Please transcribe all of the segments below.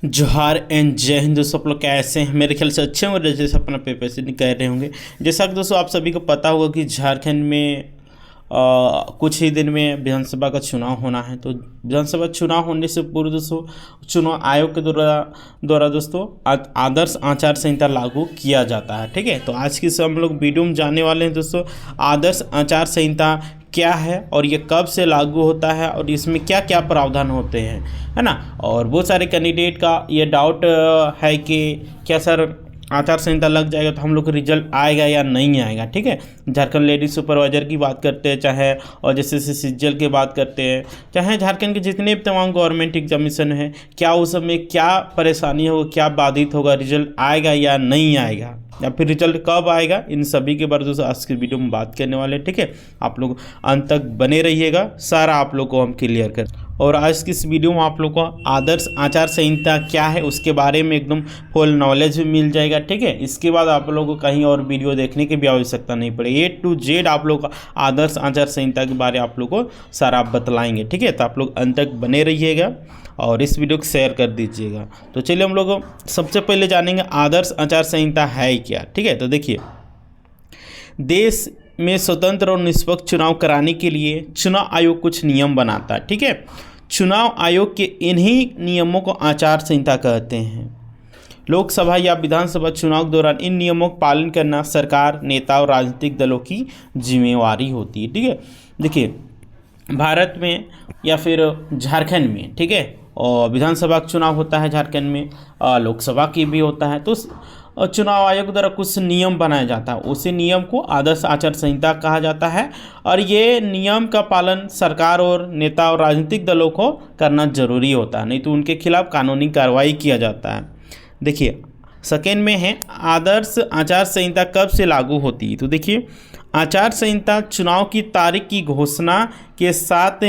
जोहार एंड जय हिंद दोस्तों। आप लोग कैसे हैं? मेरे ख्याल से अच्छे होंगे, जैसे अपना पेपर से कर रहे होंगे। जैसा कि दोस्तों आप सभी को पता होगा कि झारखंड में कुछ ही दिन में विधानसभा का चुनाव होना है। तो विधानसभा चुनाव होने से पूर्व दोस्तों चुनाव आयोग के द्वारा दोस्तों आदर्श आचार संहिता लागू किया जाता है। ठीक है, तो आज की हम लोग वीडियो में जानने वाले हैं दोस्तों आदर्श आचार संहिता क्या है और ये कब से लागू होता है और इसमें क्या क्या प्रावधान होते हैं, है ना। और बहुत सारे कैंडिडेट का ये डाउट है कि क्या सर आचार संहिता लग जाएगा तो हम लोग को रिजल्ट आएगा या नहीं आएगा। ठीक है, झारखंड लेडीज सुपरवाइजर की बात करते हैं चाहे, और जैसे सीजीएल की बात करते हैं, चाहे झारखंड के जितने भी तमाम गवर्नमेंट एग्जामिनेशन है, क्या उस समय क्या परेशानी होगा, क्या बाधित होगा, रिजल्ट आएगा या नहीं आएगा, या फिर रिजल्ट कब आएगा, इन सभी के बारे में दोस्तों आज की वीडियो में बात करने वाले हैं। ठीक है, आप लोग अंत तक बने रहिएगा, सारा आप लोग को हम क्लियर कर। और आज की इस वीडियो में आप लोग को आदर्श आचार संहिता क्या है उसके बारे में एकदम फुल नॉलेज भी मिल जाएगा। ठीक है, इसके बाद आप लोगों को कहीं और वीडियो देखने की भी आवश्यकता नहीं पड़ेगी। ए टू जेड आप लोग आदर्श आचार संहिता के बारे में आप लोग को सारा बतलाएंगे। ठीक है, तो आप लोग अंत तक बने रहिएगा और इस वीडियो को शेयर कर दीजिएगा। तो चलिए हम लोग सबसे पहले जानेंगे आदर्श आचार संहिता है क्या। ठीक है, तो देखिए देश में स्वतंत्र और निष्पक्ष चुनाव कराने के लिए चुनाव आयोग कुछ नियम बनाता है। ठीक है, चुनाव आयोग के इन्हीं नियमों को आचार संहिता कहते हैं। लोकसभा या विधानसभा चुनाव के दौरान इन नियमों का पालन करना सरकार, नेता और राजनीतिक दलों की जिम्मेवारी होती है। ठीक है, देखिए भारत में या फिर झारखंड में, ठीक है, और विधानसभा का चुनाव होता है झारखंड में, लोकसभा की भी होता है। तो चुनाव आयोग द्वारा कुछ नियम बनाया जाता है, उसी नियम को आदर्श आचार संहिता कहा जाता है। और ये नियम का पालन सरकार और नेता और राजनीतिक दलों को करना जरूरी होता है, नहीं तो उनके खिलाफ कानूनी कार्रवाई किया जाता है। देखिए सेकेंड में है आदर्श आचार संहिता कब से लागू होती है। तो देखिए आचार संहिता चुनाव की तारीख की घोषणा के साथ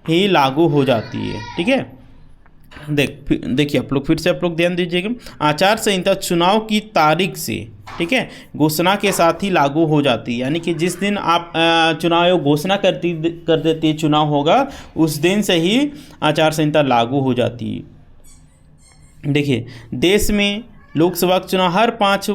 ही लागू हो जाती है। ठीक है, देखिए आप लोग फिर से आप लोग ध्यान दीजिएगा, आचार संहिता चुनाव की तारीख से, ठीक है, घोषणा के साथ ही लागू हो जाती है। यानी कि जिस दिन आप चुनाव आयोग घोषणा कर देती है चुनाव होगा, उस दिन से ही आचार संहिता लागू हो जाती है। देखिए देश में लोकसभा का चुनाव हर 5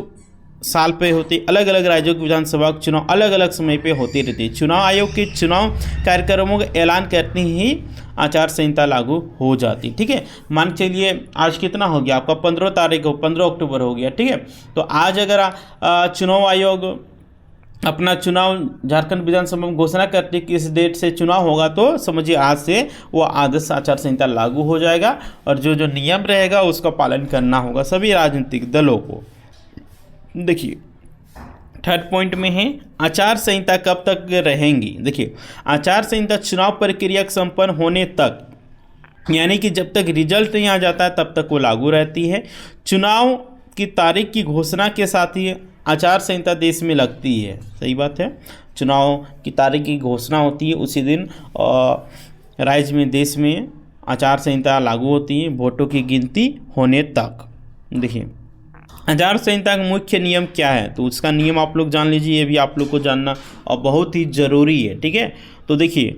साल पे होती, अलग अलग राज्यों की विधानसभा के चुनाव अलग अलग समय पे होती रहती है। चुनाव आयोग के चुनाव कार्यक्रमों का ऐलान करते ही आचार संहिता लागू हो जाती। ठीक है, मान चलिए आज कितना हो गया आपका 15 तारीख हो, 15 अक्टूबर हो गया। ठीक है, तो आज अगर चुनाव आयोग अपना चुनाव झारखंड विधानसभा में घोषणा करती कि इस डेट से चुनाव होगा, तो समझिए आज से वो आदर्श आचार संहिता लागू हो जाएगा और जो जो नियम रहेगा उसका पालन करना होगा सभी राजनीतिक दलों को। देखिए थर्ड पॉइंट में है आचार संहिता कब तक रहेंगी। देखिए आचार संहिता चुनाव प्रक्रिया संपन्न होने तक, यानी कि जब तक रिजल्ट नहीं आ जाता है तब तक वो लागू रहती है। चुनाव की तारीख की घोषणा के साथ ही आचार संहिता देश में लगती है। सही बात है, चुनाव की तारीख की घोषणा होती है उसी दिन राज्य में, देश में आचार संहिता लागू होती है वोटों की गिनती होने तक। देखिए आचार संहिता का मुख्य नियम क्या है, तो उसका नियम आप लोग जान लीजिए, ये भी आप लोग को जानना और बहुत ही ज़रूरी है। ठीक है, तो देखिए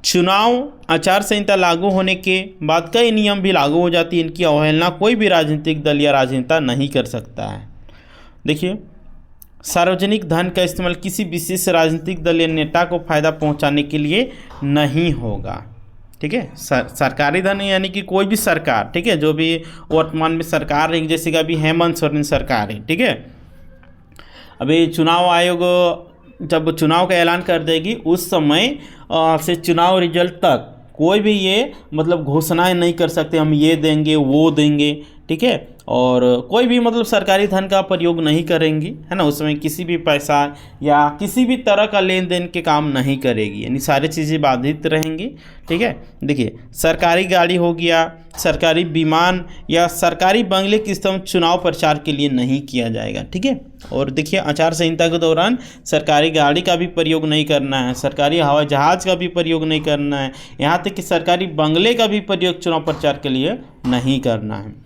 चुनाव आचार संहिता लागू होने के बाद कई नियम भी लागू हो जाती है, इनकी अवहेलना कोई भी राजनीतिक दल या राजनेता नहीं कर सकता है। देखिए सार्वजनिक धन का इस्तेमाल किसी विशेष राजनीतिक दल या नेता को फायदा पहुंचाने के लिए नहीं होगा। ठीक है, सरकारी धन यानी कि कोई भी सरकार, ठीक है, जो भी वर्तमान में सरकार रहेगी, जैसे कि अभी हेमंत सोरेन सरकार है। ठीक है, अभी चुनाव आयोग जब चुनाव का ऐलान कर देगी उस समय से चुनाव रिजल्ट तक कोई भी ये मतलब घोषणाएं नहीं कर सकते हम ये देंगे वो देंगे। ठीक है, और कोई भी मतलब सरकारी धन का प्रयोग नहीं करेंगी, है ना, उसमें किसी भी पैसा या किसी भी तरह का लेन देन के काम नहीं करेगी, यानी सारी चीज़ें बाधित रहेंगी। ठीक है, देखिए सरकारी गाड़ी हो गया, सरकारी विमान या सरकारी बंगले की इस्तेमाल चुनाव प्रचार के लिए नहीं किया जाएगा। ठीक है, और देखिए आचार संहिता के दौरान सरकारी गाड़ी का भी प्रयोग नहीं करना है, सरकारी हवाई जहाज़ का भी प्रयोग नहीं करना है, यहाँ तक कि सरकारी बंगले का भी प्रयोग चुनाव प्रचार के लिए नहीं करना है।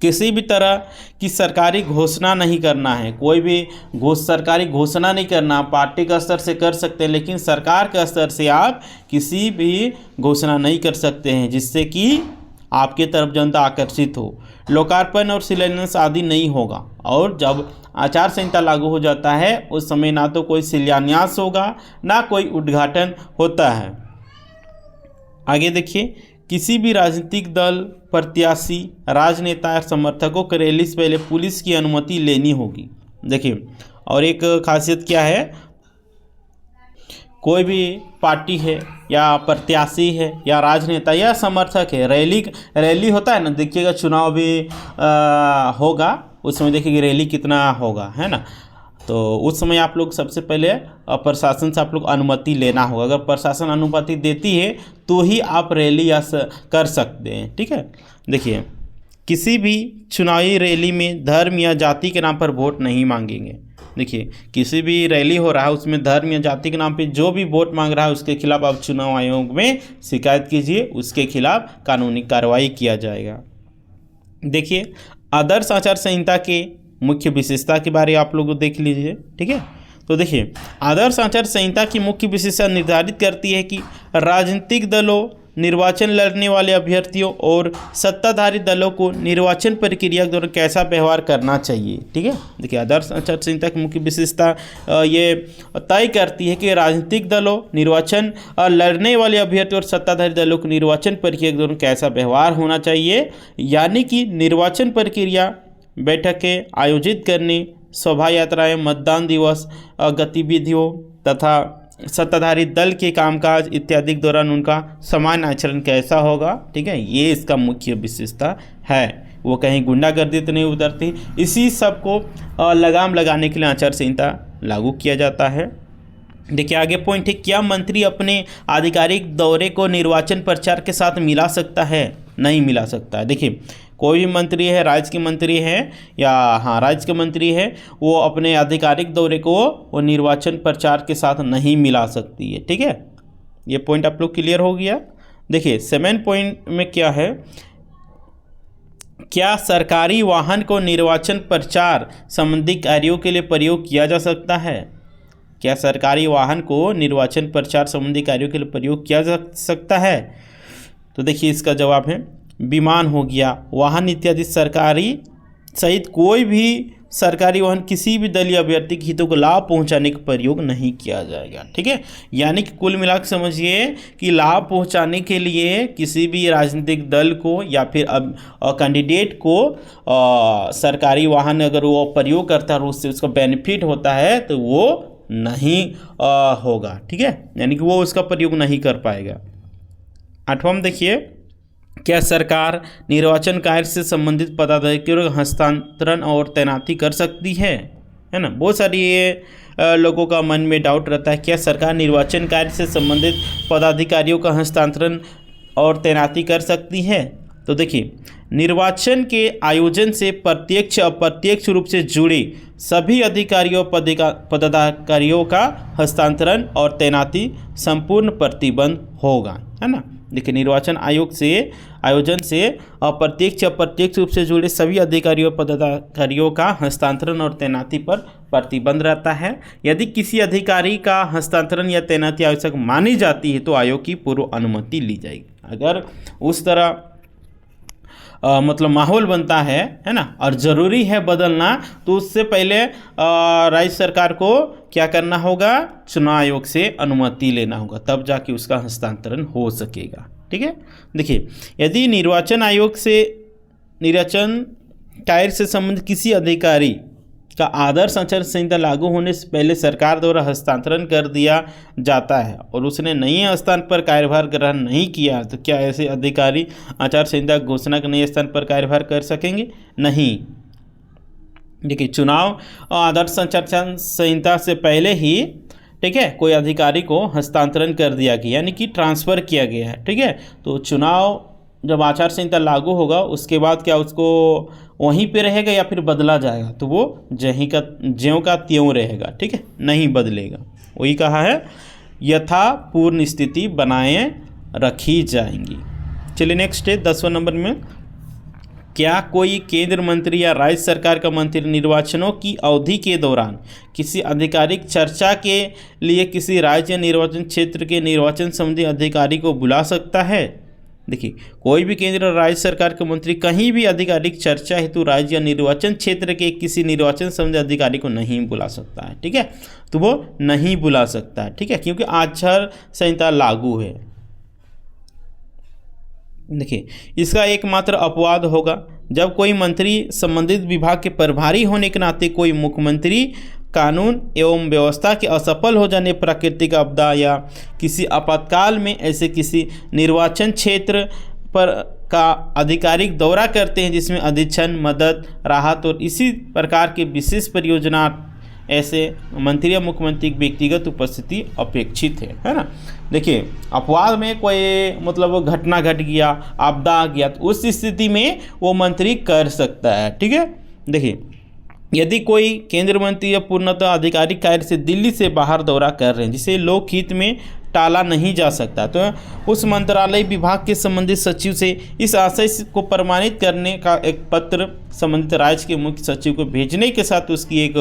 किसी भी तरह की सरकारी घोषणा नहीं करना है, कोई भी सरकारी घोषणा नहीं करना। पार्टी का स्तर से कर सकते हैं लेकिन सरकार के स्तर से आप किसी भी घोषणा नहीं कर सकते हैं जिससे कि आपके तरफ जनता आकर्षित हो। लोकार्पण और शिलान्यास आदि नहीं होगा। और जब आचार संहिता लागू हो जाता है उस समय ना तो कोई शिलान्यास होगा ना कोई उद्घाटन होता है। आगे देखिए, किसी भी राजनीतिक दल, प्रत्याशी, राजनेता या समर्थकों को रैली से पहले पुलिस की अनुमति लेनी होगी। देखिए, और एक खासियत क्या है, कोई भी पार्टी है या प्रत्याशी है या राजनेता या समर्थक है, रैली होता है ना, देखिएगा चुनाव भी होगा, उस समय देखिए रैली कितना होगा, है ना। तो उस समय आप लोग सबसे पहले प्रशासन से आप लोग अनुमति लेना होगा। अगर प्रशासन अनुमति देती है तो ही आप रैली या कर सकते हैं, ठीक है। देखिए, किसी भी चुनावी रैली में धर्म या जाति के नाम पर वोट नहीं मांगेंगे। देखिए, किसी भी रैली हो रहा है उसमें धर्म या जाति के नाम पे जो भी वोट मांग रहा है उसके खिलाफ आप चुनाव आयोग में शिकायत कीजिए, उसके खिलाफ कानूनी कार्रवाई किया जाएगा। देखिए, आदर्श आचार संहिता के मुख्य विशेषता के बारे आप लोग देख लीजिए, ठीक है। तो देखिए, आदर्श आचार संहिता की मुख्य विशेषता निर्धारित करती है कि राजनीतिक दलों, निर्वाचन लड़ने वाले अभ्यर्थियों और सत्ताधारी दलों को निर्वाचन प्रक्रिया के दौरान कैसा व्यवहार करना चाहिए, ठीक है। देखिए, आदर्श आचार संहिता की मुख्य विशेषता ये तय करती है कि राजनीतिक दलों, निर्वाचन लड़ने वाले अभ्यर्थियों और सत्ताधारी दलों को निर्वाचन प्रक्रिया के दौरान कैसा व्यवहार होना चाहिए, यानी कि निर्वाचन प्रक्रिया, बैठकें आयोजित करने, शोभा यात्राएं, मतदान दिवस गतिविधियों तथा सत्ताधारी दल के कामकाज इत्यादि के दौरान उनका सामान्य आचरण कैसा होगा, ठीक है। ये इसका मुख्य विशेषता है। वो कहीं गुंडागर्दी तो नहीं उतरती। इसी सब को लगाम लगाने के लिए आचार संहिता लागू किया जाता है। देखिए, आगे पॉइंट है, क्या मंत्री अपने आधिकारिक दौरे को निर्वाचन प्रचार के साथ मिला सकता है? नहीं मिला सकता है। देखिए, कोई भी मंत्री है, राज्य के मंत्री है या राज्य के मंत्री है, वो अपने आधिकारिक दौरे को वो निर्वाचन प्रचार के साथ नहीं मिला सकती है, ठीक है। ये पॉइंट आप लोग क्लियर हो गया। देखिए, 7 पॉइंट में क्या है, क्या सरकारी वाहन को निर्वाचन प्रचार संबंधी कार्यों के लिए प्रयोग किया जा सकता है? क्या सरकारी वाहन को निर्वाचन प्रचार संबंधी कार्यों के लिए प्रयोग किया जा सकता है? तो देखिए, इसका जवाब है विमान हो गया, वाहन इत्यादि सरकारी सहित कोई भी सरकारी वाहन किसी भी दलीय अभ्यर्थी के हितों को लाभ पहुंचाने का प्रयोग नहीं किया जाएगा, ठीक है। यानी कि कुल मिलाकर समझिए कि लाभ पहुंचाने के लिए किसी भी राजनीतिक दल को या फिर कैंडिडेट को सरकारी वाहन अगर वो प्रयोग करता है और उससे उसका बेनिफिट होता है तो वो नहीं होगा, ठीक है। यानी कि वो उसका प्रयोग नहीं कर पाएगा। 8वां में देखिए, क्या सरकार निर्वाचन कार्य से संबंधित पदाधिकारियों का हस्तांतरण और तैनाती कर सकती है ना। बहुत सारी ये लोगों का मन में डाउट रहता है, क्या सरकार निर्वाचन कार्य से संबंधित पदाधिकारियों का हस्तांतरण और तैनाती कर सकती है? तो देखिए, निर्वाचन के आयोजन से प्रत्यक्ष अप्रत्यक्ष रूप से जुड़े सभी अधिकारियों पदाधिकारियों का हस्तांतरण और तैनाती संपूर्ण प्रतिबंध होगा, है ना। देखिए, निर्वाचन आयोजन से अप्रत्यक्ष अप्रत्यक्ष रूप से जुड़े सभी अधिकारियों पदाधिकारियों का हस्तांतरण और तैनाती पर प्रतिबंध रहता है। यदि किसी अधिकारी का हस्तांतरण या तैनाती आवश्यक मानी जाती है तो आयोग की पूर्व अनुमति ली जाएगी। अगर उस तरह मतलब माहौल बनता है ना, और ज़रूरी है बदलना, तो उससे पहले राज्य सरकार को क्या करना होगा, चुनाव आयोग से अनुमति लेना होगा, तब जाके उसका हस्तांतरण हो सकेगा, ठीक है। देखिए, यदि निर्वाचन आयोग से निर्वाचन कार्य से संबंधित किसी अधिकारी का आदर्श आचार संहिता लागू होने से पहले सरकार द्वारा हस्तांतरण कर दिया जाता है और उसने नए स्थान पर कार्यभार ग्रहण नहीं किया, तो क्या ऐसे अधिकारी आचार संहिता घोषणा के नए स्थान पर कार्यभार कर सकेंगे? नहीं। देखिए, चुनाव आदर्श आचार संहिता से पहले ही, ठीक है, कोई अधिकारी को हस्तांतरण कर दिया गया, यानी कि ट्रांसफ़र किया गया है, ठीक है। तो चुनाव जब आचार संहिता लागू होगा उसके बाद क्या उसको वहीं पे रहेगा या फिर बदला जाएगा? तो वो ज्यों का त्यों रहेगा, ठीक है, नहीं बदलेगा। वही कहा है, यथा पूर्ण स्थिति बनाए रखी जाएंगी। चलिए नेक्स्ट है 10वां नंबर में, क्या कोई केंद्र मंत्री या राज्य सरकार का मंत्री निर्वाचनों की अवधि के दौरान किसी आधिकारिक चर्चा के लिए किसी राज्य या निर्वाचन क्षेत्र के निर्वाचन संबंधी अधिकारी को बुला सकता है? देखिए, कोई भी केंद्र और राज्य सरकार के मंत्री कहीं भी आधिकारिक चर्चा हेतु राज्य या निर्वाचन क्षेत्र के किसी निर्वाचन संबंधी अधिकारी को नहीं बुला सकता है। ठीक है, तो वो नहीं बुला सकता है। ठीक है, क्योंकि आचार संहिता लागू है। देखिए, इसका एकमात्र अपवाद होगा जब कोई मंत्री संबंधित विभाग के प्रभारी होने के नाते कोई मुख्यमंत्री कानून एवं व्यवस्था के असफल हो जाने, प्राकृतिक आपदा या किसी आपातकाल में ऐसे किसी निर्वाचन क्षेत्र पर का आधिकारिक दौरा करते हैं जिसमें अधीक्षण, मदद, राहत और इसी प्रकार के विशेष परियोजना, ऐसे मंत्री या मुख्यमंत्री की व्यक्तिगत उपस्थिति अपेक्षित है ना। देखिए, अपवाद में कोई मतलब घटना घट गया, आपदा आ गया, तो उस स्थिति में वो मंत्री कर सकता है। ठीक है, देखिए, यदि कोई केंद्र मंत्री या पूर्णतः आधिकारिक कार्य से दिल्ली से बाहर दौरा कर रहे हैं जिसे लोकहित में टाला नहीं जा सकता, तो उस मंत्रालय विभाग के संबंधित सचिव से इस आशय को प्रमाणित करने का एक पत्र संबंधित राज्य के मुख्य सचिव को भेजने के साथ उसकी एक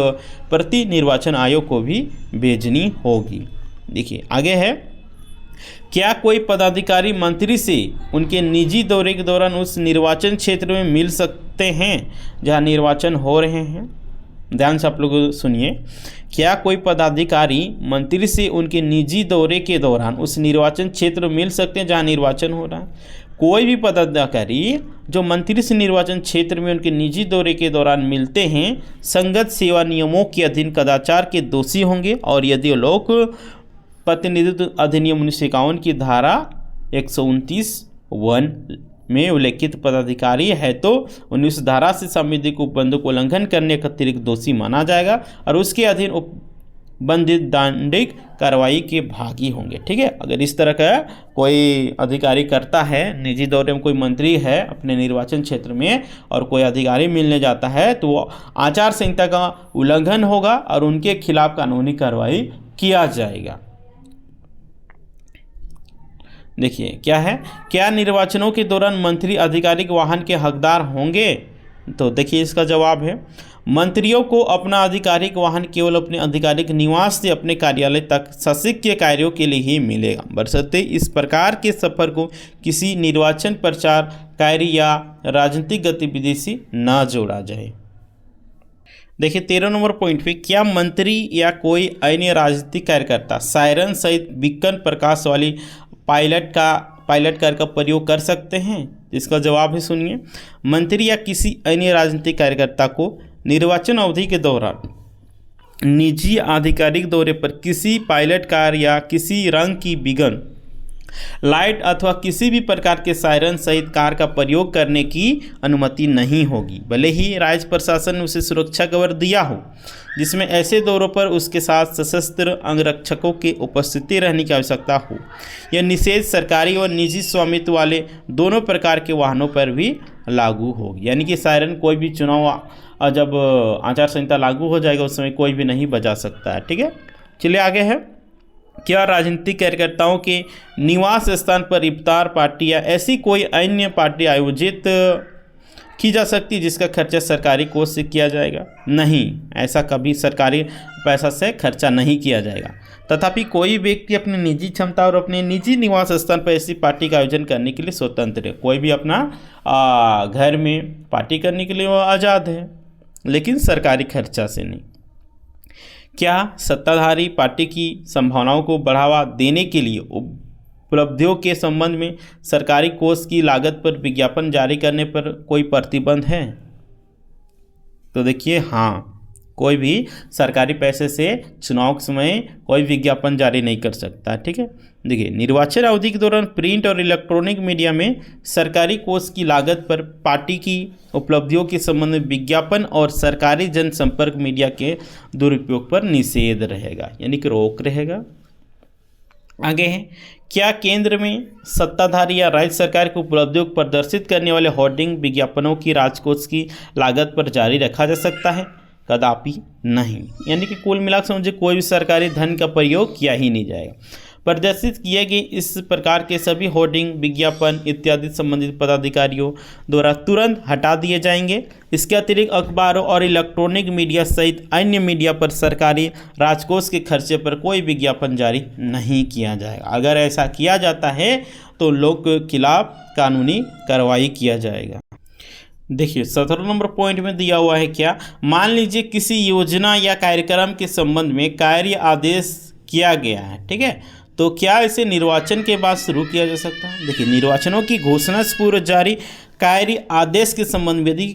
प्रति निर्वाचन आयोग को भी भेजनी होगी। देखिए, आगे है, क्या कोई पदाधिकारी मंत्री से उनके निजी दौरे के दौरान उस निर्वाचन क्षेत्र में मिल सकते हैं जहां निर्वाचन हो रहे हैं? ध्यान से आप लोग सुनिए, क्या कोई पदाधिकारी मंत्री से उनके निजी दौरे के दौरान उस निर्वाचन क्षेत्र में मिल सकते हैं जहां निर्वाचन हो रहा है? कोई भी पदाधिकारी जो मंत्री से निर्वाचन क्षेत्र में उनके निजी दौरे के दौरान मिलते हैं संगत सेवा नियमों के अधीन कदाचार के दोषी होंगे, और यदि लोक प्रतिनिधित्व अधिनियम 1951 की धारा 129(1) में उल्लेखित पदाधिकारी है तो 19 धारा से संविधिक उपबंधों को उल्लंघन करने का अतिरिक्त दोषी माना जाएगा और उसके अधीन उपबंधित दंडिक कार्रवाई के भागी होंगे। ठीक है, अगर इस तरह का कोई अधिकारी करता है, निजी दौरे में कोई मंत्री है अपने निर्वाचन क्षेत्र में और कोई अधिकारी मिलने जाता है, तो वो आचार संहिता का उल्लंघन होगा और उनके खिलाफ कानूनी कार्रवाई किया जाएगा। देखिए, क्या है, क्या निर्वाचनों के दौरान मंत्री आधिकारिक वाहन के हकदार होंगे? तो देखिए, इसका जवाब है, मंत्रियों को अपना आधिकारिक वाहन केवल अपने आधिकारिक निवास से अपने कार्यालय तक शासकीय कार्यों के लिए ही मिलेगा, बशर्ते इस प्रकार के सफर को किसी निर्वाचन प्रचार कार्य या राजनीतिक गतिविधि से न जोड़ा जाए। देखिए, 13 नंबर पॉइंट पे, क्या मंत्री या कोई अन्य राजनीतिक कार्यकर्ता सायरन सहित बीकन प्रकाश वाली पायलट कार का प्रयोग कर सकते हैं? इसका जवाब है, सुनिए, मंत्री या किसी अन्य राजनीतिक कार्यकर्ता को निर्वाचन अवधि के दौरान निजी आधिकारिक दौरे पर किसी पायलट कार या किसी रंग की बिगन लाइट अथवा किसी भी प्रकार के सायरन सहित कार का प्रयोग करने की अनुमति नहीं होगी, भले ही राज्य प्रशासन ने उसे सुरक्षा कवर दिया हो, जिसमें ऐसे दौरों पर उसके साथ सशस्त्र अंगरक्षकों की उपस्थिति रहने की आवश्यकता हो। यह निषेध सरकारी और निजी स्वामित्व वाले दोनों प्रकार के वाहनों पर भी लागू होगी। यानी कि सायरन कोई भी चुनाव जब आचार संहिता लागू हो जाएगा उस समय कोई भी नहीं बजा सकता है। ठीक है, चलिए आगे है, क्या राजनीतिक कार्यकर्ताओं के निवास स्थान पर इफ्तार पार्टी या ऐसी कोई अन्य पार्टी आयोजित की जा सकती है जिसका खर्चा सरकारी कोष से किया जाएगा? नहीं, ऐसा कभी सरकारी पैसा से खर्चा नहीं किया जाएगा। तथापि कोई व्यक्ति अपनी निजी क्षमता और अपने निजी निवास स्थान पर ऐसी पार्टी का आयोजन करने के लिए स्वतंत्र है। कोई भी अपना घर में पार्टी करने के लिए वो आज़ाद है, लेकिन सरकारी खर्चा से नहीं। क्या सत्ताधारी पार्टी की संभावनाओं को बढ़ावा देने के लिए उपलब्धियों के संबंध में सरकारी कोष की लागत पर विज्ञापन जारी करने पर कोई प्रतिबंध है? तो देखिए, हाँ, कोई भी सरकारी पैसे से चुनाव के समय कोई विज्ञापन जारी नहीं कर सकता। ठीक है, देखिए, निर्वाचन अवधि के दौरान प्रिंट और इलेक्ट्रॉनिक मीडिया में सरकारी कोष की लागत पर पार्टी की उपलब्धियों के संबंध में विज्ञापन और सरकारी जनसंपर्क मीडिया के दुरुपयोग पर निषेध रहेगा, यानी कि रोक रहेगा। आगे है, क्या केंद्र में सत्ताधारी या राज्य सरकार की उपलब्धियों को प्रदर्शित करने वाले होर्डिंग विज्ञापनों की राजकोष की लागत पर जारी रखा जा सकता है? कदापि नहीं। यानी कि कुल मिलाकर समझिए कोई भी सरकारी धन का प्रयोग किया ही नहीं जाएगा। प्रदर्शित किए गए इस प्रकार के सभी होर्डिंग, विज्ञापन इत्यादि संबंधित पदाधिकारियों द्वारा तुरंत हटा दिए जाएंगे। इसके अतिरिक्त अखबारों और इलेक्ट्रॉनिक मीडिया सहित अन्य मीडिया पर सरकारी राजकोष के खर्चे पर कोई विज्ञापन जारी नहीं किया जाएगा। अगर ऐसा किया जाता है तो लोग के खिलाफ कानूनी कार्रवाई किया जाएगा। देखिए 17 नंबर पॉइंट में दिया हुआ है क्या, मान लीजिए किसी योजना या कार्यक्रम के संबंध में कार्य आदेश किया गया है, ठीक है, तो क्या इसे निर्वाचन के बाद शुरू किया जा सकता है। देखिए निर्वाचनों की घोषणा से पूर्व जारी कार्य आदेश के संबंध में यदि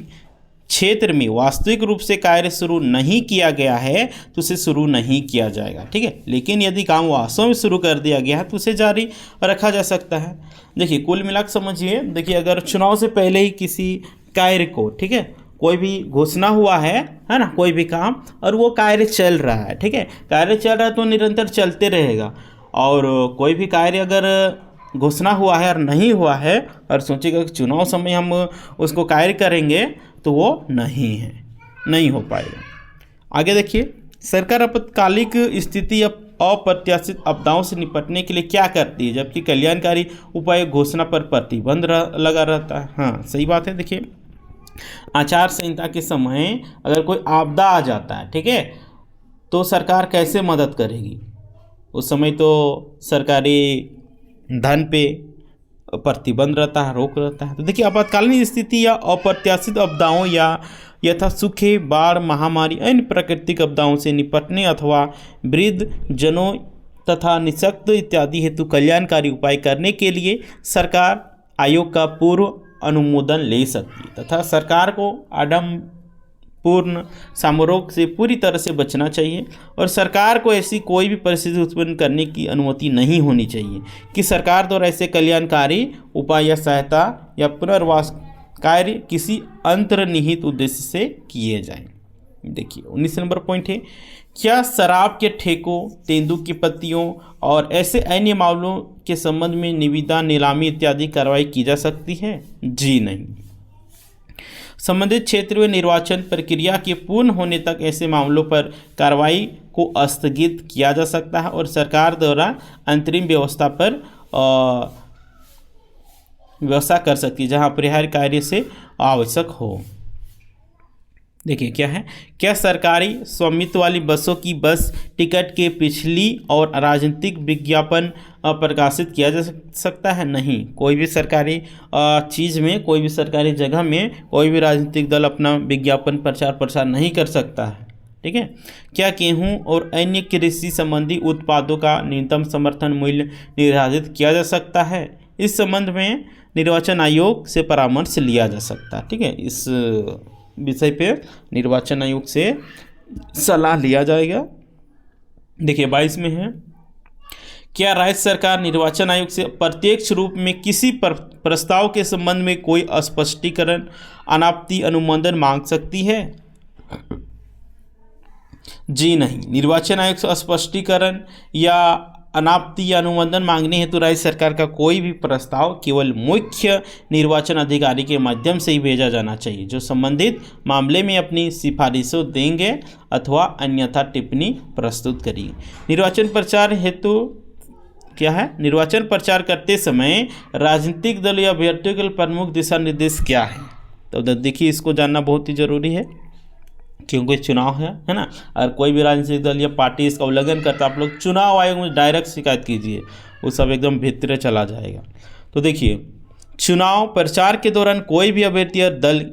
क्षेत्र में वास्तविक रूप से कार्य शुरू नहीं किया गया है तो उसे शुरू नहीं किया जाएगा, ठीक है। लेकिन यदि काम वास्तव में शुरू कर दिया गया है तो उसे जारी रखा जा सकता है। देखिए कुल मिलाकर समझिए, देखिए अगर चुनाव से पहले ही किसी कार्य को, ठीक है, कोई भी घोषणा हुआ है ना, कोई भी काम, और वो कार्य चल रहा है, ठीक है, कार्य चल रहा है तो निरंतर चलते रहेगा। और कोई भी कार्य अगर घोषणा हुआ है और नहीं हुआ है और सोचेगा कि चुनाव समय हम उसको कार्य करेंगे तो वो नहीं हो पाएगा। आगे देखिए, सरकार आपातकालिक स्थिति या अप्रत्याशित आपदाओं से निपटने के लिए क्या करती है, जबकि कल्याणकारी उपाय घोषणा पर प्रतिबंध लगा रहता है। हाँ सही बात है। देखिए आचार संहिता के समय अगर कोई आपदा आ जाता है, ठीक है, तो सरकार कैसे मदद करेगी। उस समय तो सरकारी धन पे प्रतिबंध रहता है, रोक रहता है। तो देखिए आपातकालीन स्थिति या अप्रत्याशित आपदाओं या यथा सूखे, बाढ़, महामारी, अन्य प्राकृतिक आपदाओं से निपटने अथवा वृद्ध जनों तथा निःशक्त इत्यादि हेतु कल्याणकारी उपाय करने के लिए सरकार आयोग का पूर्व अनुमोदन ले सकती है तथा सरकार को आडम्बरपूर्ण समारोह से पूरी तरह से बचना चाहिए और सरकार को ऐसी कोई भी परिस्थिति उत्पन्न करने की अनुमति नहीं होनी चाहिए कि सरकार द्वारा ऐसे कल्याणकारी उपाय या सहायता या पुनर्वास कार्य किसी अंतर्निहित उद्देश्य से किए जाएं। देखिए 19 नंबर पॉइंट है, क्या शराब के ठेकों, तेंदुए की पत्तियों और ऐसे अन्य मामलों के संबंध में निविदा, नीलामी इत्यादि कार्रवाई की जा सकती है। जी नहीं। संबंधित क्षेत्र में निर्वाचन प्रक्रिया के पूर्ण होने तक ऐसे मामलों पर कार्रवाई को स्थगित किया जा सकता है और सरकार द्वारा अंतरिम व्यवस्था पर व्यवस्था कर सकती है जहां परिहार कार्य से आवश्यक हो। देखिए क्या है, क्या सरकारी स्वामित्व वाली बसों की बस टिकट के पिछली और राजनीतिक विज्ञापन प्रकाशित किया जा सकता है। नहीं, कोई भी सरकारी चीज़ में, कोई भी सरकारी जगह में कोई भी राजनीतिक दल अपना विज्ञापन प्रचार प्रसार नहीं कर सकता है, ठीक है। क्या गेहूं और अन्य कृषि संबंधी उत्पादों का न्यूनतम समर्थन मूल्य निर्धारित किया जा सकता है। इस संबंध में निर्वाचन आयोग से परामर्श लिया जा सकता है, ठीक है। इस विषय पे निर्वाचन आयोग से सलाह लिया जाएगा। देखिए 22 में है, क्या राज्य सरकार निर्वाचन आयोग से प्रत्यक्ष रूप में किसी प्रस्ताव के संबंध में कोई स्पष्टीकरण, अनापत्ति अनुमोदन मांग सकती है। जी नहीं। निर्वाचन आयोग से स्पष्टीकरण या अनापत्ति या अनुमोदन मांगने हेतु राज्य सरकार का कोई भी प्रस्ताव केवल मुख्य निर्वाचन अधिकारी के माध्यम से ही भेजा जाना चाहिए, जो संबंधित मामले में अपनी सिफारिशों देंगे अथवा अन्यथा टिप्पणी प्रस्तुत करेंगे। निर्वाचन प्रचार हेतु क्या है, निर्वाचन प्रचार करते समय राजनीतिक दल या अभ्यर्थियों के प्रमुख दिशा निर्देश क्या है। तो देखिए इसको जानना बहुत ही जरूरी है क्योंकि चुनाव है ना। अगर कोई भी राजनीतिक दल या पार्टी इसका उल्लंघन करता है, आप लोग चुनाव आयोग में डायरेक्ट शिकायत कीजिए, वो सब एकदम भीतर चला जाएगा। तो देखिए चुनाव प्रचार के दौरान कोई भी अभ्यर्थी या दल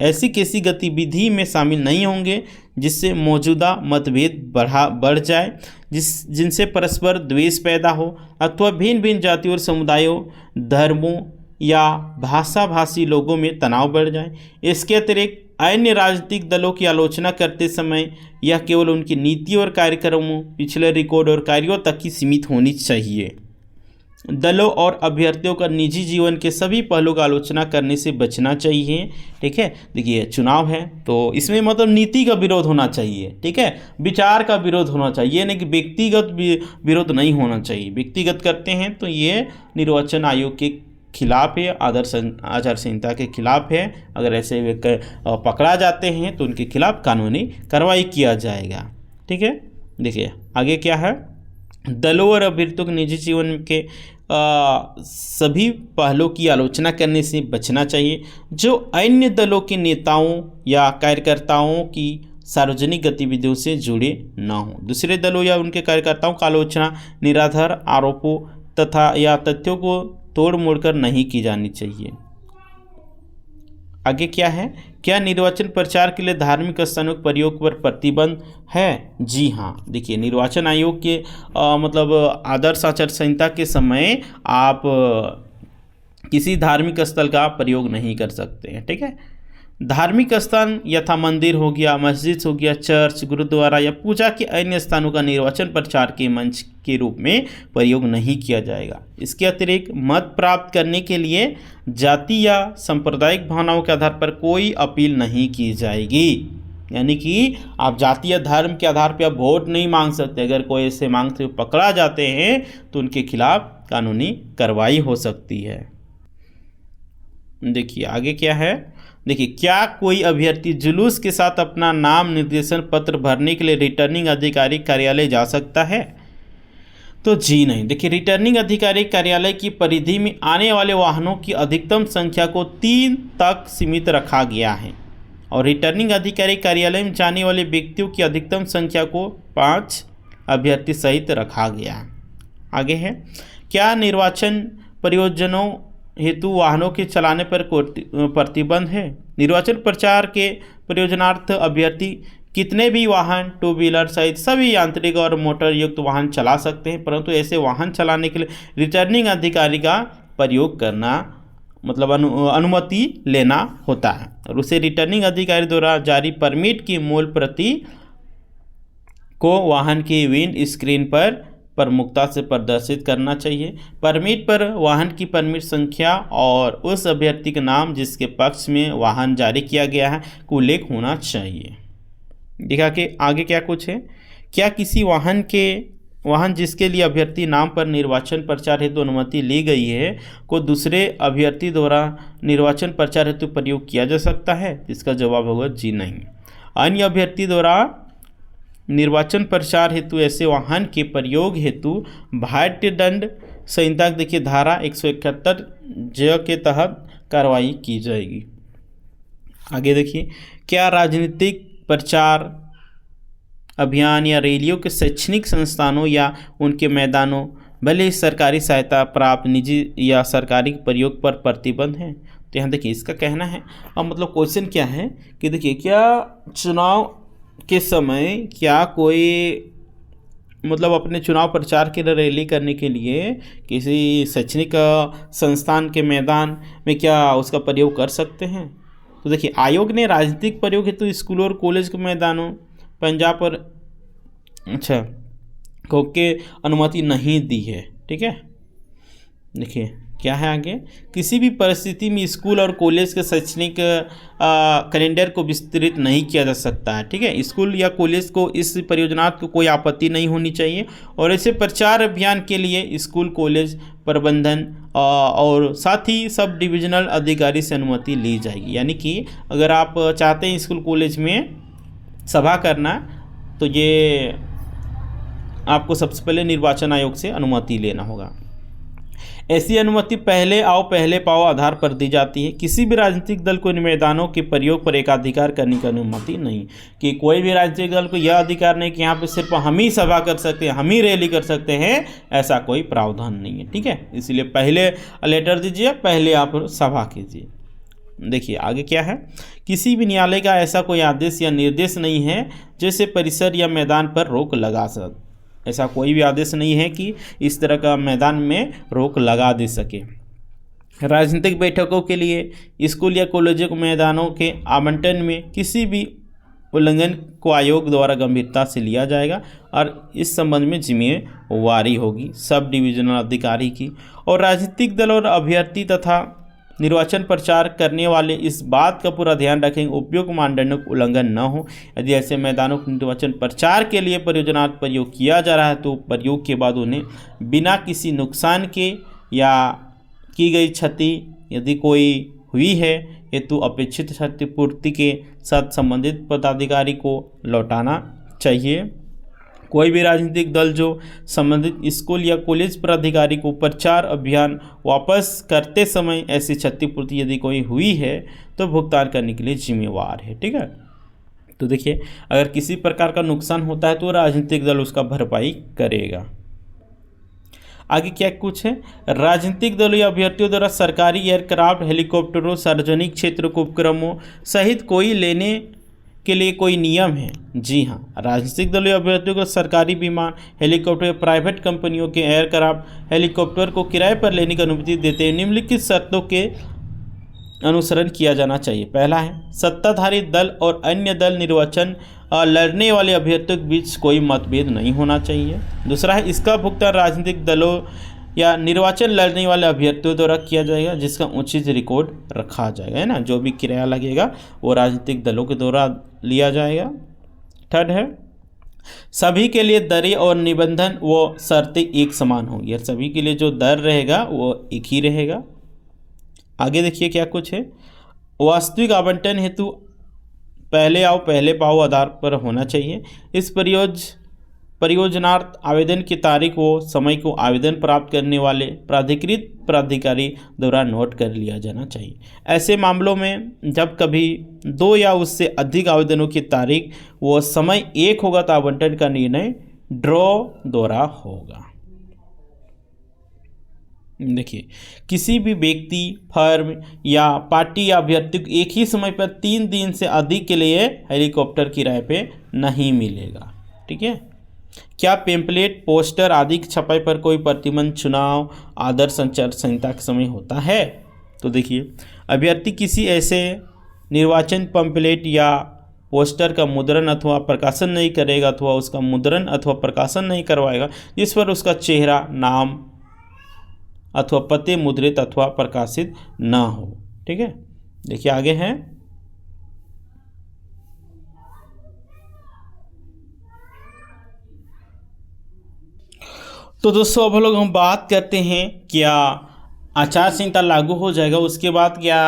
ऐसी किसी गतिविधि में शामिल नहीं होंगे जिससे मौजूदा मतभेद बढ़ जाए, जिनसे परस्पर द्वेष पैदा हो अथवा भिन्न भिन्न जातियों और समुदायों, धर्मों या भाषाभाषी लोगों में तनाव बढ़ जाए। इसके अतिरिक्त अन्य राजनीतिक दलों की आलोचना करते समय यह केवल उनकी नीति और कार्यक्रमों, पिछले रिकॉर्ड और कार्यों तक ही सीमित होनी चाहिए। दलों और अभ्यर्थियों का निजी जीवन के सभी पहलुओं का आलोचना करने से बचना चाहिए, ठीक है। देखिए चुनाव है तो इसमें मतलब नीति का विरोध होना चाहिए, ठीक है, विचार का विरोध होना चाहिए, ये नहीं कि व्यक्तिगत विरोध नहीं होना चाहिए। व्यक्तिगत करते हैं तो ये निर्वाचन आयोग के खिलाफ है, आचार संहिता के खिलाफ है। अगर ऐसे पकड़ा जाते हैं तो उनके खिलाफ कानूनी कार्रवाई किया जाएगा, ठीक है। देखिए आगे क्या है, दलों और अभ्यर्थियों के निजी जीवन के सभी पहलुओं की आलोचना करने से बचना चाहिए जो अन्य दलों के नेताओं या कार्यकर्ताओं की सार्वजनिक गतिविधियों से जुड़े न हों। दूसरे दलों या उनके कार्यकर्ताओं का आलोचना निराधार आरोपों तथा या तथ्यों को तोड़ मोड़ कर नहीं की जानी चाहिए। आगे क्या है, क्या निर्वाचन प्रचार के लिए धार्मिक स्थानों के प्रयोग पर प्रतिबंध है? जी हाँ, देखिए निर्वाचन आयोग के मतलब आदर्श आचार संहिता के समय आप किसी धार्मिक स्थल का प्रयोग नहीं कर सकते हैं। ठीक है, धार्मिक स्थान यथा मंदिर हो गया, मस्जिद हो गया, चर्च, गुरुद्वारा या पूजा के अन्य स्थानों का निर्वाचन प्रचार के मंच के रूप में प्रयोग नहीं किया जाएगा। इसके अतिरिक्त मत प्राप्त करने के लिए जाति या सांप्रदायिक भावनाओं के आधार पर कोई अपील नहीं की जाएगी। यानी कि आप जाति या धर्म के आधार पर आप वोट नहीं मांग सकते। अगर कोई ऐसे मांगते हुए पकड़ा जाते हैं तो उनके खिलाफ कानूनी कार्रवाई हो सकती है। देखिए आगे क्या है, देखिए क्या कोई अभ्यर्थी जुलूस के साथ अपना नाम निर्देशन पत्र भरने के लिए रिटर्निंग अधिकारी कार्यालय जा सकता है? तो जी नहीं। देखिए रिटर्निंग अधिकारी कार्यालय की परिधि में आने वाले वाहनों की अधिकतम संख्या को 3 तक सीमित रखा गया है और रिटर्निंग अधिकारी कार्यालय में जाने वाले व्यक्तियों की अधिकतम संख्या को 5 अभ्यर्थी सहित रखा गया है। आगे है, क्या निर्वाचन परियोजनाओं हेतु वाहनों के चलाने पर प्रतिबंध है? निर्वाचन प्रचार के प्रयोजनार्थ अभ्यर्थी कितने भी वाहन, टू व्हीलर सहित सभी यांत्रिक और मोटर युक्त वाहन चला सकते हैं, परंतु ऐसे वाहन चलाने के लिए रिटर्निंग अधिकारी का प्रयोग करना मतलब अनुमति लेना होता है और उसे रिटर्निंग अधिकारी द्वारा जारी परमिट की मूल प्रति को वाहन की विंड स्क्रीन पर प्रमुखता से प्रदर्शित करना चाहिए। परमिट पर वाहन की परमिट संख्या और उस अभ्यर्थी के नाम जिसके पक्ष में वाहन जारी किया गया है का उल्लेख होना चाहिए। देखा कि आगे क्या कुछ है, क्या किसी वाहन जिसके लिए अभ्यर्थी नाम पर निर्वाचन प्रचार हेतु अनुमति ली गई है को दूसरे अभ्यर्थी द्वारा निर्वाचन प्रचार हेतु प्रयोग किया जा सकता है? इसका जवाब होगा जी नहीं। अन्य अभ्यर्थी द्वारा निर्वाचन प्रचार हेतु ऐसे वाहन के प्रयोग हेतु भारतीय दंड संहिता देखिए धारा 171 ज के तहत कार्रवाई की जाएगी। आगे देखिए, क्या राजनीतिक प्रचार अभियान या रैलियों के शैक्षणिक संस्थानों या उनके मैदानों भले ही सरकारी सहायता प्राप्त निजी या सरकारी प्रयोग पर प्रतिबंध है? तो यहाँ देखिए इसका कहना है, अब मतलब क्वेश्चन क्या है कि देखिए क्या चुनाव के समय क्या कोई मतलब अपने चुनाव प्रचार के लिए रैली करने के लिए किसी शैक्षणिक संस्थान के मैदान में क्या उसका प्रयोग कर सकते हैं? तो देखिए आयोग ने राजनीतिक प्रयोग हेतु तो स्कूलों और कॉलेज के मैदानों पंजाब पर के अनुमति नहीं दी है। ठीक है, देखिए क्या है आगे, किसी भी परिस्थिति में स्कूल और कॉलेज के शैक्षणिक कैलेंडर को विस्तृत नहीं किया जा सकता है। ठीक है, स्कूल या कॉलेज को इस परियोजना को कोई आपत्ति नहीं होनी चाहिए और ऐसे प्रचार अभियान के लिए स्कूल कॉलेज प्रबंधन और साथ ही सब डिविजनल अधिकारी से अनुमति ली जाएगी। यानी कि अगर आप चाहते हैं स्कूल कॉलेज में सभा करना तो ये आपको सबसे पहले निर्वाचन आयोग से अनुमति लेना होगा। ऐसी अनुमति पहले आओ पहले पाओ आधार पर दी जाती है। किसी भी राजनीतिक दल को इन मैदानों के प्रयोग पर एकाधिकार करने की अनुमति नहीं, कि कोई भी राजनीतिक दल को यह अधिकार नहीं कि यहाँ पे सिर्फ हम ही सभा कर सकते हैं, हम ही रैली कर सकते हैं, ऐसा कोई प्रावधान नहीं है। ठीक है, इसलिए पहले लेटर दीजिए, पहले आप सभा कीजिए। देखिए आगे क्या है, किसी भी न्यायालय का ऐसा कोई आदेश या निर्देश नहीं है जैसे परिसर या मैदान पर रोक लगा सकते। ऐसा कोई भी आदेश नहीं है कि इस तरह का मैदान में रोक लगा दे सके। राजनीतिक बैठकों के लिए स्कूल या कॉलेजों के मैदानों के आवंटन में किसी भी उल्लंघन को आयोग द्वारा गंभीरता से लिया जाएगा और इस संबंध में जिम्मेवारी होगी सब डिविजनल अधिकारी की। और राजनीतिक दल और अभ्यर्थी तथा निर्वाचन प्रचार करने वाले इस बात का पूरा ध्यान रखेंगे उपयुक्त मानदंडों का उल्लंघन न हो। यदि ऐसे मैदानों को निर्वाचन प्रचार के लिए परियोजना प्रयोग किया जा रहा है तो प्रयोग के बाद उन्हें बिना किसी नुकसान के या की गई क्षति यदि कोई हुई है हेतु अपेक्षित क्षतिपूर्ति के साथ संबंधित पदाधिकारी को लौटाना चाहिए। कोई भी राजनीतिक दल जो संबंधित स्कूल या कॉलेज प्राधिकारी को प्रचार अभियान वापस करते समय ऐसी क्षतिपूर्ति यदि कोई हुई है तो भुगतान करने के लिए जिम्मेवार है। ठीक है, तो देखिए अगर किसी प्रकार का नुकसान होता है तो राजनीतिक दल उसका भरपाई करेगा। आगे क्या कुछ है, राजनीतिक दलों या अभ्यर्थियों द्वारा सरकारी एयरक्राफ्ट, हेलीकॉप्टरों, सार्वजनिक क्षेत्र के उपक्रमों सहित कोई लेने के लिए कोई नियम है। जी हाँ, राजनीतिक दलों या अभ्यर्थियों को सरकारी विमान, हेलीकॉप्टर या प्राइवेट कंपनियों के एयरक्राफ्ट, हेलीकॉप्टर को किराए पर लेने की अनुमति देते हैं निम्नलिखित शर्तों के अनुसरण किया जाना चाहिए। पहला है, सत्ताधारी दल और अन्य दल निर्वाचन लड़ने वाले अभ्यर्थियों के बीच कोई मतभेद नहीं होना चाहिए। दूसरा है, इसका भुगतान राजनीतिक दलों या निर्वाचन लड़ने वाले अभ्यर्थियों द्वारा किया जाएगा जिसका उचित रिकॉर्ड रखा जाएगा, है ना। जो भी किराया लगेगा वो राजनीतिक दलों के द्वारा लिया जाएगा। थर्ड है, सभी के लिए दरें और निबंधन व शर्तें एक समान होंगी। सभी के लिए जो दर रहेगा वो एक ही रहेगा। आगे देखिए क्या कुछ है, वास्तविक आवंटन हेतु पहले आओ पहले पाओ आधार पर होना चाहिए। इस परियोजनार्थ आवेदन की तारीख व समय को आवेदन प्राप्त करने वाले प्राधिकृत प्राधिकारी द्वारा नोट कर लिया जाना चाहिए। ऐसे मामलों में जब कभी 2 या उससे अधिक आवेदनों की तारीख व समय एक होगा तो आवंटन का निर्णय ड्रॉ द्वारा होगा। देखिए, किसी भी व्यक्ति, फर्म या पार्टी या अभ्यर्थी को एक ही समय पर 3 दिन से अधिक के लिए हेलीकॉप्टर किराए पे नहीं मिलेगा। ठीक है, क्या पेम्पलेट, पोस्टर आदि की छपाई पर कोई प्रतिबंध चुनाव आदर्श संचार संहिता के समय होता है? तो देखिए, अभ्यर्थी किसी ऐसे निर्वाचन पेम्पलेट या पोस्टर का मुद्रण अथवा प्रकाशन नहीं करेगा अथवा उसका मुद्रण अथवा प्रकाशन नहीं करवाएगा जिस पर उसका चेहरा, नाम अथवा पते मुद्रित अथवा प्रकाशित ना हो। ठीक है, देखिए आगे है, तो दोस्तों अब हम बात करते हैं क्या आचार संहिता लागू हो जाएगा उसके बाद क्या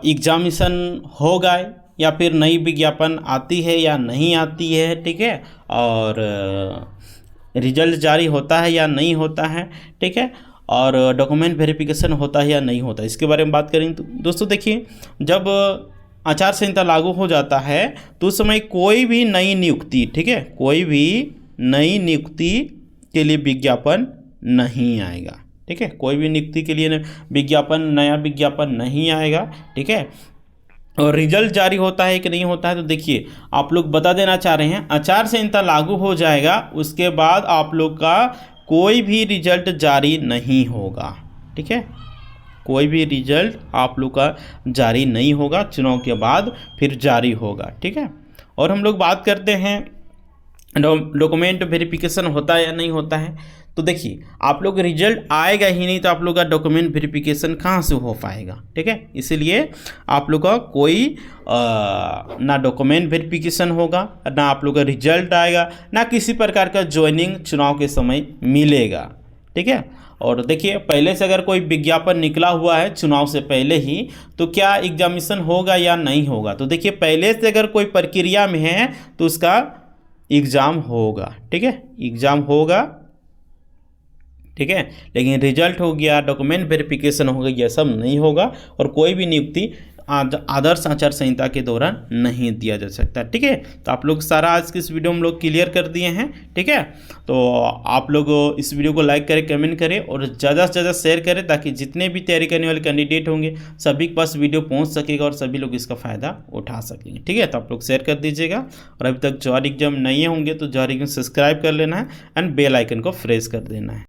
एग्जामिनेशन होगा या फिर नई विज्ञापन आती है या नहीं आती है। ठीक है, और रिजल्ट जारी होता है या नहीं होता है। ठीक है, और डॉक्यूमेंट वेरिफिकेशन होता है या नहीं होता है, इसके बारे में बात करें। तो दोस्तों देखिए, जब आचार संहिता लागू हो जाता है तो उस समय कोई भी नई नियुक्ति, ठीक है, कोई भी नई नियुक्ति के लिए विज्ञापन नहीं आएगा। ठीक है, कोई भी नियुक्ति के लिए नया विज्ञापन नहीं आएगा। ठीक है, और रिजल्ट जारी होता है कि नहीं होता है, तो देखिए आप लोग बता देना चाह रहे हैं, आचार संहिता लागू हो जाएगा उसके बाद आप लोग का कोई भी रिजल्ट जारी नहीं होगा। ठीक है, कोई भी रिजल्ट आप लोग का जारी नहीं होगा, चुनाव के बाद फिर जारी होगा। ठीक है, और हम लोग बात करते हैं डॉक्यूमेंट वेरिफिकेशन होता है या नहीं होता है। तो देखिए, आप लोग रिजल्ट आएगा ही नहीं तो आप लोग का डॉक्यूमेंट वेरिफिकेशन कहाँ से हो पाएगा। ठीक है, इसलिए आप लोग का कोई ना डॉक्यूमेंट वेरिफिकेशन होगा, ना आप लोग का रिजल्ट आएगा, ना किसी प्रकार का ज्वाइनिंग चुनाव के समय मिलेगा। ठीक है, और देखिए पहले से अगर कोई विज्ञापन निकला हुआ है चुनाव से पहले ही तो क्या एग्जामिनेशन होगा या नहीं होगा। तो देखिए, पहले से अगर कोई प्रक्रिया में है तो उसका एग्ज़ाम होगा। ठीक है, एग्ज़ाम होगा। ठीक है, लेकिन रिजल्ट हो गया, डॉक्यूमेंट वेरिफिकेशन हो गया, यह सब नहीं होगा और कोई भी नियुक्ति आदर्श आचार संहिता के दौरान नहीं दिया जा सकता। ठीक है, तो आप लोग सारा आज की इस वीडियो में हम लोग क्लियर कर दिए हैं। ठीक है, तो आप लोग इस वीडियो को लाइक करें, कमेंट करें और ज़्यादा से ज़्यादा शेयर करें ताकि जितने भी तैयारी करने वाले कैंडिडेट होंगे सभी के पास वीडियो पहुंच सकेगा और सभी लोग इसका फ़ायदा उठा सकेंगे। ठीक है, तो आप लोग शेयर कर दीजिएगा और अभी तक जौहरी एग्जाम नहीं होंगे तो जौहरी एग्जाम सब्सक्राइब कर लेना है एंड बेल आइकन को प्रेस कर देना है।